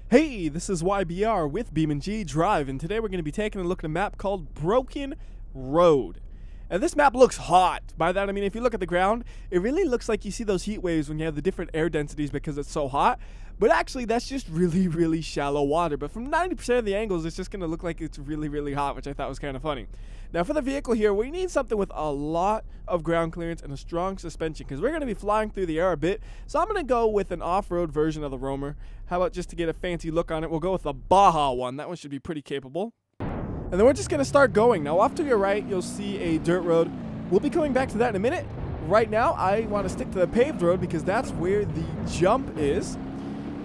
Hey, this is WhyBeAre with BeamNG.drive, and today we're going to be taking a look at a map called BrokenRoad. And this map looks hot. By that I mean if you look at the ground, it really looks like you see those heat waves when you have the different air densities because it's so hot. But actually that's just really shallow water. But from 90% of the angles, it's just going to look like it's really hot, which I thought was kind of funny. Now for the vehicle here, we need something with a lot of ground clearance and a strong suspension because we're going to be flying through the air a bit. So I'm going to go with an off-road version of the Roamer. How about just to get a fancy look on it, we'll go with the Baja one. That one should be pretty capable. And then we're just going to start going. Now off to your right, you'll see a dirt road. We'll be coming back to that in a minute. Right now, I want to stick to the paved road because that's where the jump is.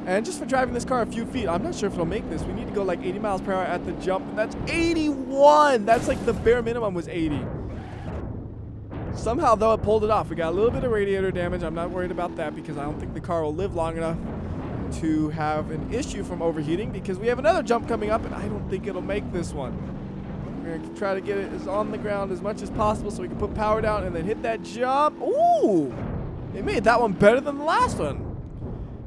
And just for driving this car a few feet, I'm not sure if it'll make this. We need to go like 80 miles per hour at the jump. And that's 81. That's like the bare minimum was 80. Somehow, though, it pulled it off. We got a little bit of radiator damage. I'm not worried about that because I don't think the car will live long enough to have an issue from overheating because we have another jump coming up and I don't think it'll make this one. We're going to try to get it on the ground as much as possible so we can put power down and then hit that jump. Ooh! It made that one better than the last one.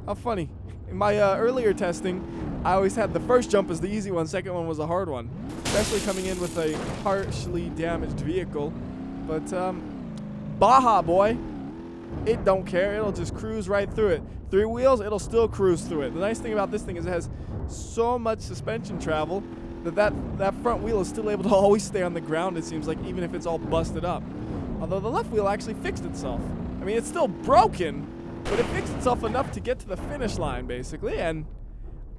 How funny. In my earlier testing, I always had the first jump as the easy one, second one was a hard one. Especially coming in with a partially damaged vehicle. But, Baja boy, it don't care. It'll just cruise right through it. 3 wheels, it'll still cruise through it. The nice thing about this thing is it has so much suspension travel that front wheel is still able to always stay on the ground, it seems like, even if it's all busted up. Although the left wheel actually fixed itself. I mean, it's still broken, but it fixed itself enough to get to the finish line, basically, and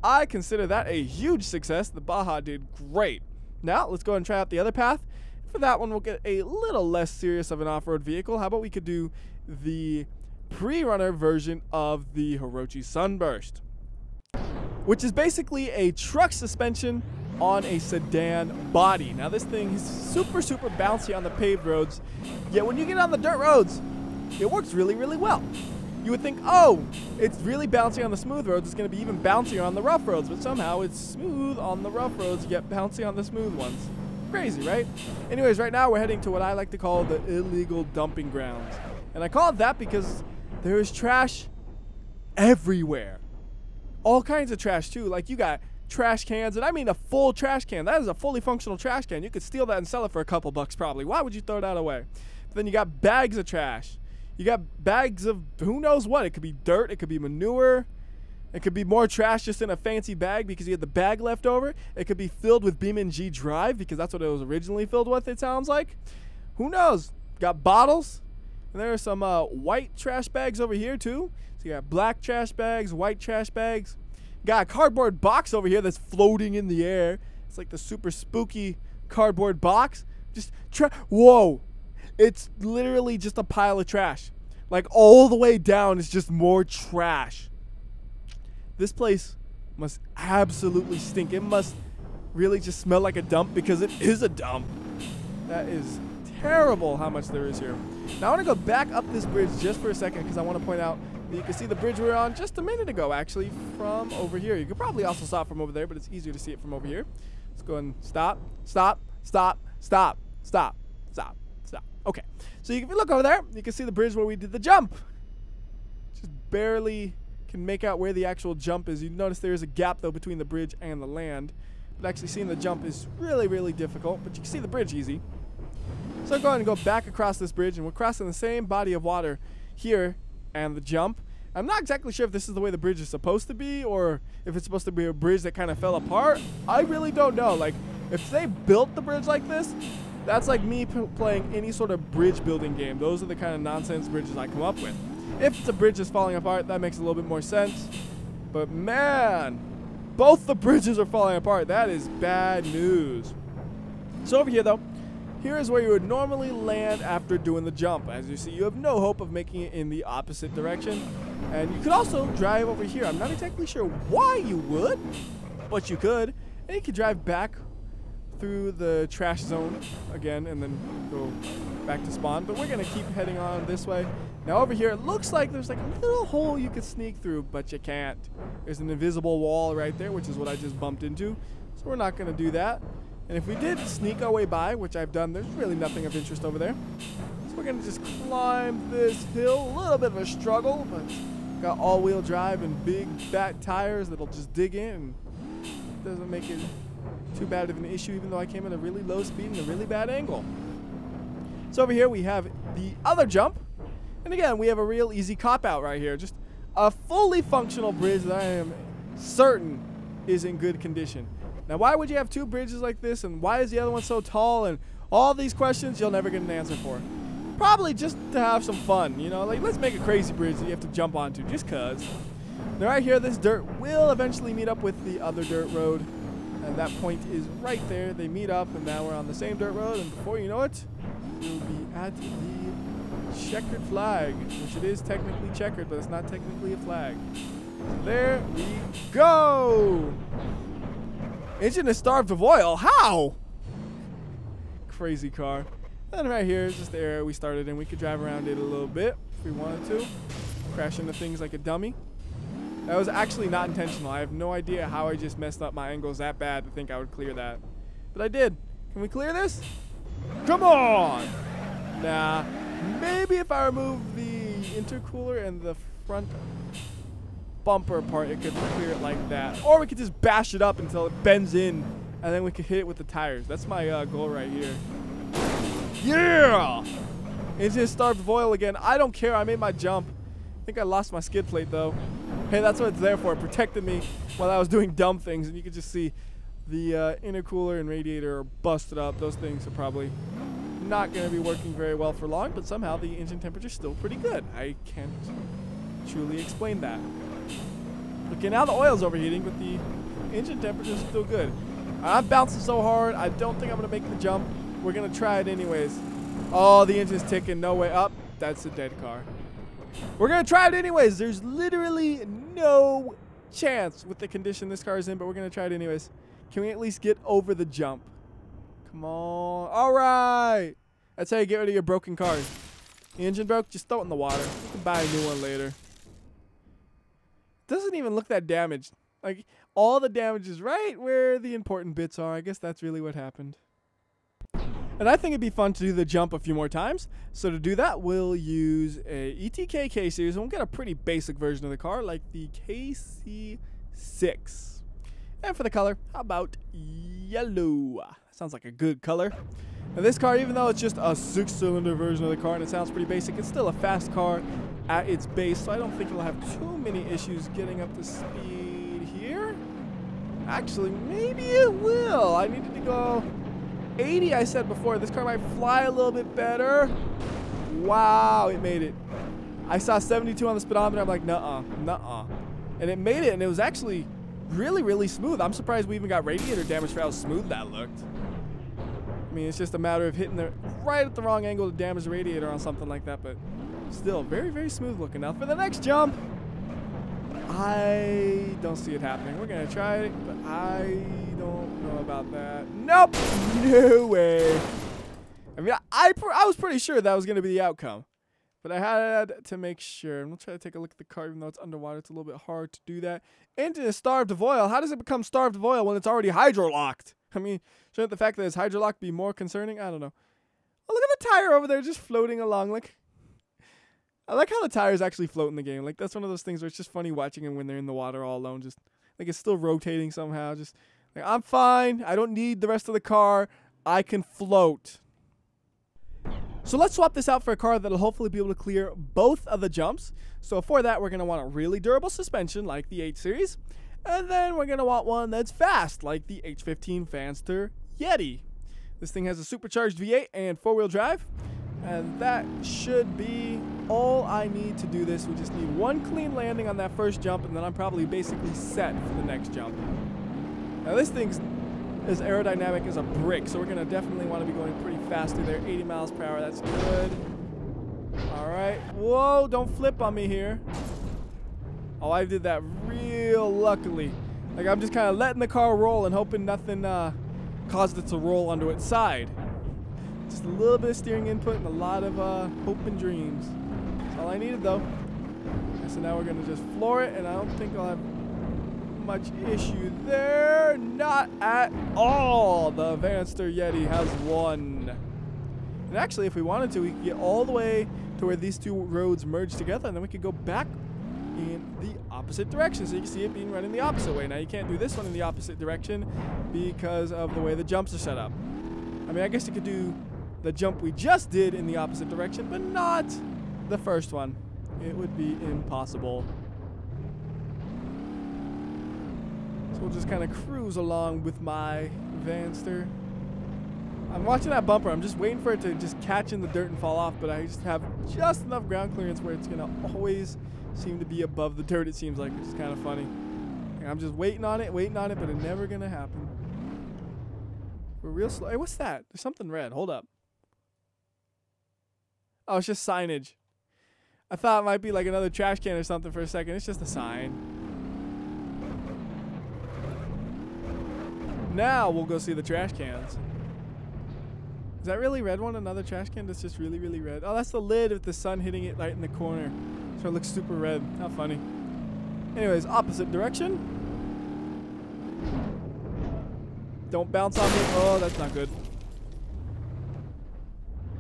I consider that a huge success. The Baja did great. Now, let's go and try out the other path. For that one, we'll get a little less serious of an off-road vehicle. How about we could do the pre-runner version of the Hirochi Sunburst, which is basically a truck suspension on a sedan body. Now, this thing is super bouncy on the paved roads, yet when you get on the dirt roads, it works really well. You would think, oh, it's really bouncy on the smooth roads, it's going to be even bouncier on the rough roads, but somehow it's smooth on the rough roads, yet bouncy on the smooth ones. Crazy, right? Anyways, right now we're heading to what I like to call the illegal dumping grounds. And I call it that because there is trash everywhere. All kinds of trash, too. Like, you got trash cans, and I mean a full trash can. That is a fully functional trash can. You could steal that and sell it for a couple bucks, probably. Why would you throw that away? But then you got bags of trash. You got bags of who knows what. It could be dirt. It could be manure. It could be more trash just in a fancy bag because you had the bag left over. It could be filled with BeamNG.drive because that's what it was originally filled with, it sounds like. Who knows? Got bottles. And there are some white trash bags over here, too. So you got black trash bags, white trash bags. Got a cardboard box over here that's floating in the air. It's like the super spooky cardboard box. Just whoa. It's literally just a pile of trash. Like, all the way down is just more trash. This place must absolutely stink. It must really just smell like a dump because it is a dump. That is terrible how much there is here. Now I want to go back up this bridge just for a second because I want to point out that you can see the bridge we were on just a minute ago, actually, from over here. You could probably also stop from over there, but it's easier to see it from over here. Let's go and stop. Okay, so if you look over there, you can see the bridge where we did the jump. Just barely can make out where the actual jump is. You notice there is a gap, though, between the bridge and the land. But actually seeing the jump is really difficult, but you can see the bridge easy. So go ahead and go back across this bridge, and we're crossing the same body of water here and the jump. I'm not exactly sure if this is the way the bridge is supposed to be or if it's supposed to be a bridge that kind of fell apart. I really don't know. Like, if they built the bridge like this, that's like me playing any sort of bridge building game. Those are the kind of nonsense bridges I come up with. If the bridge is falling apart, that makes a little bit more sense. But man, both the bridges are falling apart. That is bad news. So over here, though, here is where you would normally land after doing the jump. As you see, you have no hope of making it in the opposite direction. And you could also drive over here. I'm not exactly sure why you would, but you could. And you could drive back through the trash zone again and then go back to spawn. But we're going to keep heading on this way. Now over here, it looks like there's like a little hole you could sneak through, but you can't. There's an invisible wall right there, which is what I just bumped into. So we're not going to do that. And if we did sneak our way by, which I've done, there's really nothing of interest over there. So we're going to just climb this hill. A little bit of a struggle, but Got all-wheel drive and big fat tires that'll just dig in. Doesn't make it too bad of an issue, even though I came at a really low speed and a really bad angle. So over here we have the other jump. And again, we have a real easy cop-out right here. Just a fully functional bridge that I am certain is in good condition. Now, why would you have two bridges like this, and why is the other one so tall, and all these questions you'll never get an answer for. Probably just to have some fun, you know, like let's make a crazy bridge that you have to jump onto just cause. Now right here, this dirt will eventually meet up with the other dirt road, and that point is right there. They meet up, and now we're on the same dirt road, and before you know it, we'll be at the checkered flag, which it is technically checkered, but it's not technically a flag. So there we go. Engine is starved of oil. How? Crazy car. And right here is just the area we started in. We could drive around it a little bit if we wanted to. Crash into things like a dummy. That was actually not intentional. I have no idea how I just messed up my angles that bad to think I would clear that. But I did. Can we clear this? Come on! Nah. Maybe if I remove the intercooler and the front bumper part, it could clear it like that. Or we could just bash it up until it bends in, and then we could hit it with the tires. That's my goal right here. Yeah! Engine starved of oil again. I don't care. I made my jump. I think I lost my skid plate, though. Hey, that's what it's there for. It protected me while I was doing dumb things. And you could just see the intercooler and radiator are busted up. Those things are probably not going to be working very well for long, but somehow the engine temperature is still pretty good. I can't truly explain that. Okay, now the oil's overheating, but the engine temperature is still good. I'm bouncing so hard, I don't think I'm going to make the jump. We're going to try it anyways. Oh, the engine's ticking. No way up. That's a dead car. We're going to try it anyways. There's literally no chance with the condition this car is in, but we're going to try it anyways. Can we at least get over the jump? Come on. All right. That's how you get rid of your broken cars. The engine broke, just throw it in the water. You can buy a new one later. Doesn't even look that damaged. Like, all the damage is right where the important bits are. I guess that's really what happened. And I think it'd be fun to do the jump a few more times. So to do that, we'll use a ETK K-Series, and we'll get a pretty basic version of the car, like the KC6. And for the color, how about yellow? Sounds like a good color. Now this car, even though it's just a 6-cylinder version of the car and it sounds pretty basic, it's still a fast car at its base, so I don't think it'll have too many issues getting up to speed here. Actually, maybe it will. I needed to go 80, I said before. This car might fly a little bit better. Wow, it made it. I saw 72 on the speedometer. I'm like, nuh-uh, nuh-uh. And it made it, and it was actually really, really smooth. I'm surprised we even got radiator damage for how smooth that looked. I mean, it's just a matter of hitting it right at the wrong angle to damage the radiator on something like that, but still very, very smooth looking. Now for the next jump, I don't see it happening. We're going to try it, but I don't know about that. Nope. No way. I mean, I was pretty sure that was going to be the outcome, but I had to make sure. And we'll try to take a look at the car, even though it's underwater. It's a little bit hard to do that. Engine is starved of oil. How does it become starved of oil when it's already hydro-locked? I mean, shouldn't the fact that it's hydro-locked be more concerning? I don't know. Oh, look at the tire over there just floating along. Like, I like how the tires actually float in the game. Like, that's one of those things where it's just funny watching them when they're in the water all alone. Just like it's still rotating somehow. Just like, I'm fine. I don't need the rest of the car. I can float. So let's swap this out for a car that'll hopefully be able to clear both of the jumps. So for that, we're going to want a really durable suspension like the 8 Series. And then we're going to want one that's fast like the H15 Vanster Yeti. This thing has a supercharged V8 and 4-wheel drive. And that should be all I need to do this. We just need one clean landing on that first jump, and then I'm probably basically set for the next jump. Now this thing's as aerodynamic as a brick, so we're going to definitely want to be going pretty fast through there. 80 miles per hour, that's good. All right. Whoa, don't flip on me here. Oh, I did that real luckily. Like, I'm just kind of letting the car roll and hoping nothing caused it to roll onto its side. Just a little bit of steering input and a lot of hope and dreams. That's all I needed, though. Okay, so now we're going to just floor it, and I don't think I'll have much issue there. Not at all. The Vanster Yeti has won. And actually, if we wanted to, we could get all the way to where these two roads merge together, and then we could go back in the opposite direction. So you can see it being run in the opposite way. Now you can't do this one in the opposite direction because of the way the jumps are set up. I mean, I guess you could do the jump we just did in the opposite direction, but not the first one. It would be impossible. So we'll just kind of cruise along with my Vanster. I'm watching that bumper. I'm just waiting for it to just catch in the dirt and fall off, but I just have just enough ground clearance where it's going to always seem to be above the dirt, it seems like, which is kind of funny. And I'm just waiting on it, but it's never going to happen. We're real slow. Hey, what's that? There's something red. Hold up. Oh, it's just signage. I thought it might be like another trash can or something for a second. It's just a sign. Now we'll go see the trash cans. Is that really red one? Another trash can that's just really, really red? Oh, that's the lid with the sun hitting it right in the corner. So it looks super red. How funny. Anyways, opposite direction. Don't bounce on me. Oh, that's not good.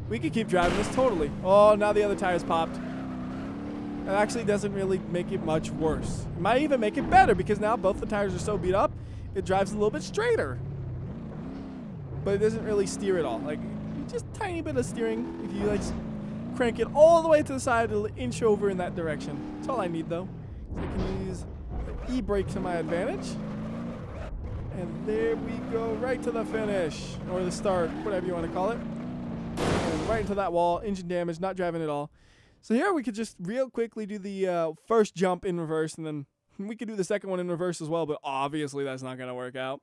We could keep driving this totally. Oh, now the other tire's popped. It actually doesn't really make it much worse. It might even make it better because now both the tires are so beat up, it drives a little bit straighter. But it doesn't really steer at all. Like, just a tiny bit of steering. If you like crank it all the way to the side, it'll inch over in that direction. That's all I need though. So I can use the e-brake to my advantage. And there we go, right to the finish. Or the start, whatever you want to call it. And right into that wall, engine damage, not driving at all. So here we could just real quickly do the first jump in reverse, and then we could do the second one in reverse as well, but obviously that's not going to work out.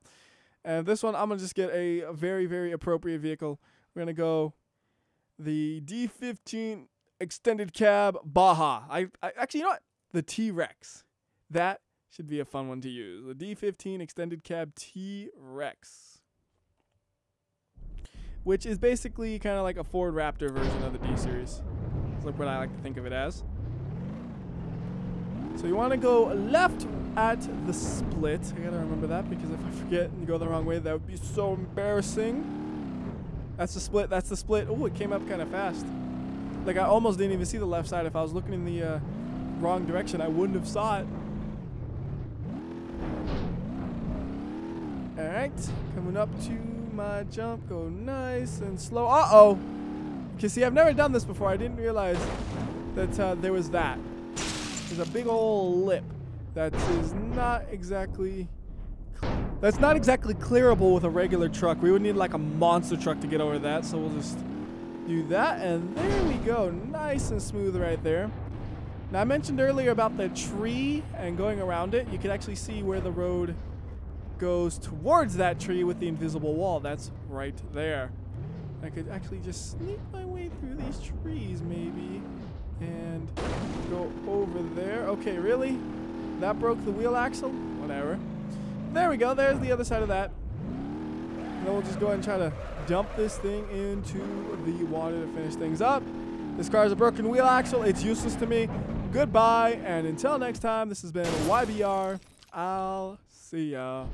And this one, I'm going to just get a very, very appropriate vehicle. We're going to go the D15 Extended Cab Baja. Actually, you know what? The T-Rex. That should be a fun one to use. The D15 Extended Cab T-Rex. Which is basically kind of like a Ford Raptor version of the D-Series. That's what I like to think of it as. So you want to go left at the split. I gotta remember that because if I forget and go the wrong way, that would be so embarrassing. That's the split. That's the split. Oh, it came up kind of fast. Like I almost didn't even see the left side. If I was looking in the wrong direction, I wouldn't have saw it. All right, coming up to my jump. Go nice and slow. Uh-oh. Okay, see, I've never done this before. I didn't realize that there was that. There's a big old lip that is not exactly... That's not exactly clearable with a regular truck. We would need like a monster truck to get over that, so we'll just do that, and there we go. Nice and smooth right there. Now, I mentioned earlier about the tree and going around it. You can actually see where the road goes towards that tree with the invisible wall. That's right there. I could actually just sneak my way through these trees, maybe, and go over there. Okay, really? That broke the wheel axle? Whatever. There we go. There's the other side of that. And then we'll just go ahead and try to dump this thing into the water to finish things up. This car has a broken wheel axle. It's useless to me. Goodbye, and until next time, this has been WhyBeAre. I'll see ya.